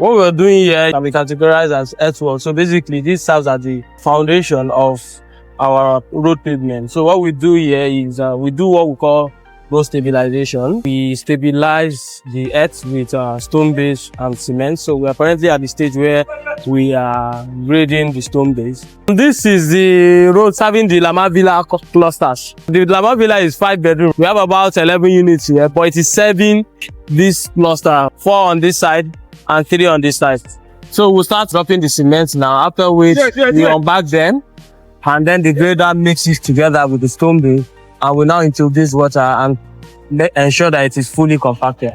What we're doing here can be categorized as earthwork. So basically, this serves as the foundation of our road pavement. So what we do here is we do what we call road stabilization. We stabilize the earth with stone base and cement. So we are currently at the stage where we are grading the stone base. This is the road serving the Lama Villa clusters. The Lama Villa is 5 bedroom. We have about 11 units here, but it is serving this cluster, 4 on this side and 3 on this side. So we'll start dropping the cement now, after which we unback them, and then the grader mixes together with the stone base, and we now introduce water and ensure that it is fully compacted.